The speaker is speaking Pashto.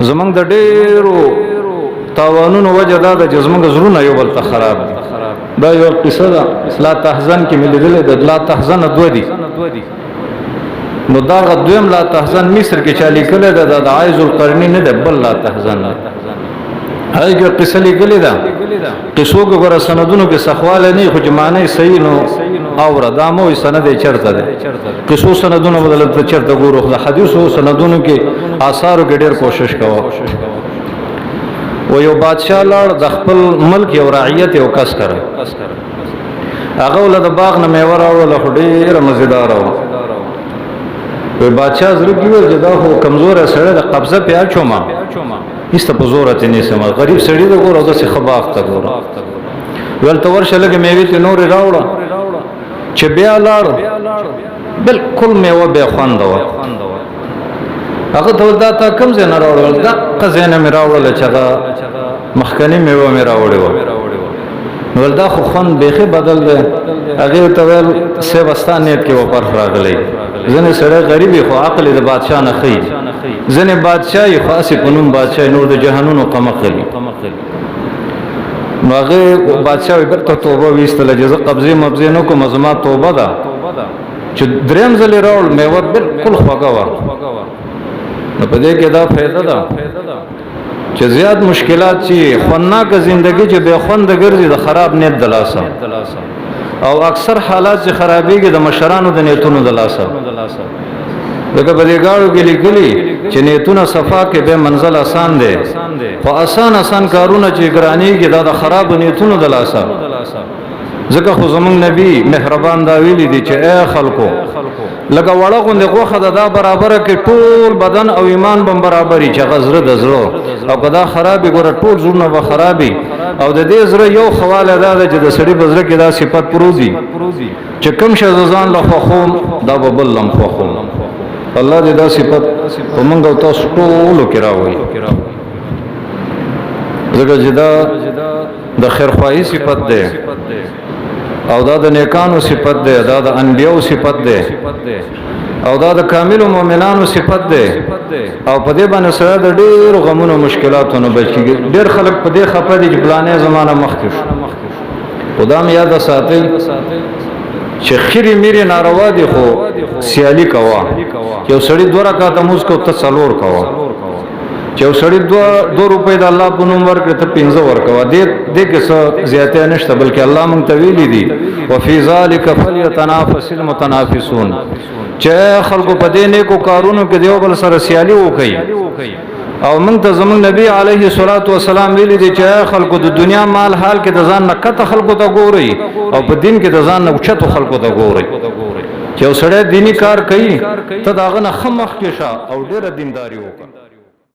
زمنګ د ډېرو تاوانونو وجه دا د زمنګ زړونه یو بل ته خراب دي. دا یو قصه ده لا تحزن کې مې لیدلې ده. لا تحزن دوه دي، نو دا دویم لا تحزن مصر کې چا لیکلې ده د عایز القرنی نه ده، بل لا تحزن هغه کې قصه لیکلې ده. قصو کې ګوره سندونو کې سخواله نه خو جمانه صحیح نو اور دا مو سند چرته ده. قصو سندونو بدل ته چرته ګورو، د حدیثو سندونو کې آثارو کې ډېر کوشش کوو. و یو بادشاہ لړ د خپل ملک یو رعیت یو کس کړ، هغه ول د باغ نه میوه راوړل، خو ډېر مزیدار و. وی بادشاہ زړه کې ول جدا خو کمزور سره د قبضه پیا چوما هیڅ په زور ته نه سم، غریب سړی د ګورو د څه خباغ ته ګورو. ول تور شلګ میوه ته نور راوړل چې بیا لاړ بالکل میوه به خوند و. هغه ته دا تا کم ځای نه راوړل، دا قزینه مې راوړل چې هغه مخکنی میوه مې راوړې و. ول دا خو خوند بیخي بدل دی. هغه ته ول سیبستان نیت کې و پر راغلی. ځنې سره غریبي خو عقل د بادشاہ نه خي، ځنې بادشاہي خاصه پنوم بادشاہ نور د جهانونو قمقلی. نو هغه بادشاہ ورته توبه ویستله چې قبضه مبزه نو کوم زما توبه ده چې دریم ځل راول میوه بالکل خوږه و. نو په دې کې دا فائدہ ده چې زیات مشکلات چې خناک ژوندۍ چې به خوند ګرځي د خراب نیت دلاسه، او اکثر حالات چې خرابېږي د مشرانو د نیتونو دلاسه. دغه په دې غاړو کې لیکلي چې نیتونه صفا کې به منزل آسان دی، خو آسان کارونه چې ګرانېږي دا د خراب نیتونو دلاسه. ځکه خو زمونږ نبی مهربان دا ویلي دي چې اے خلکو لکه وړه غوندې غوښه ده، دا برابره کې ټول بدن او ایمان به برابري، چې هغه زړه د زړه او که دا خرابې ګوره ټول زړونه به خرابي. او د دې زړه یو خواله دا ده چې د سړي په زړه کې دا صفت پروزي چې کوم شی ځان له خوښوم دا به بل هم خوښوم. الله دې دا صفت په موږ او تاسو ټولو کې راوړي. ځکه چې دا د خیرخواهي صفت ده، او دا د نیکانو صفت ده، دا د انبیاو صفت ده، او دا د کامل مؤمنانو صفت ده. او په دې باندې سره د ډېر غمونو مشکلاتونو بچیږي. ډېر خلک په دې خپه دي چې پلانې زمانہ مخکې شو. خدام یاد ساتي چې خیری میری ناروا دي، خو سیالي کوا. یو سړی 2 رکعات موږ کو ته 4 کوا، چې یو سړی 2 روپۍ د الله په نوم ورکړي ته 15 ورکوا. دې کې څه زیاته نشته، بلکې الله مونږ ته ویلي دي وفي ذلك فليتنافس المتنافسون، چې خلکو په دې نیکو کارونو کې دیو بل سره سیالي وکړي. او موږ ته زموږ نبی علیه الصلاۃ والسلام ویلي دي چې خلکو د دنیا مال حال کې د ځان نه کته خلکو ته ګوري، او په دین کې د ځان نه اوچتو خلکو ته ګوري. چې یو سړی دینی کار کوي ته داغه نه خمخ کې شه او ډېر دینداری وکړه.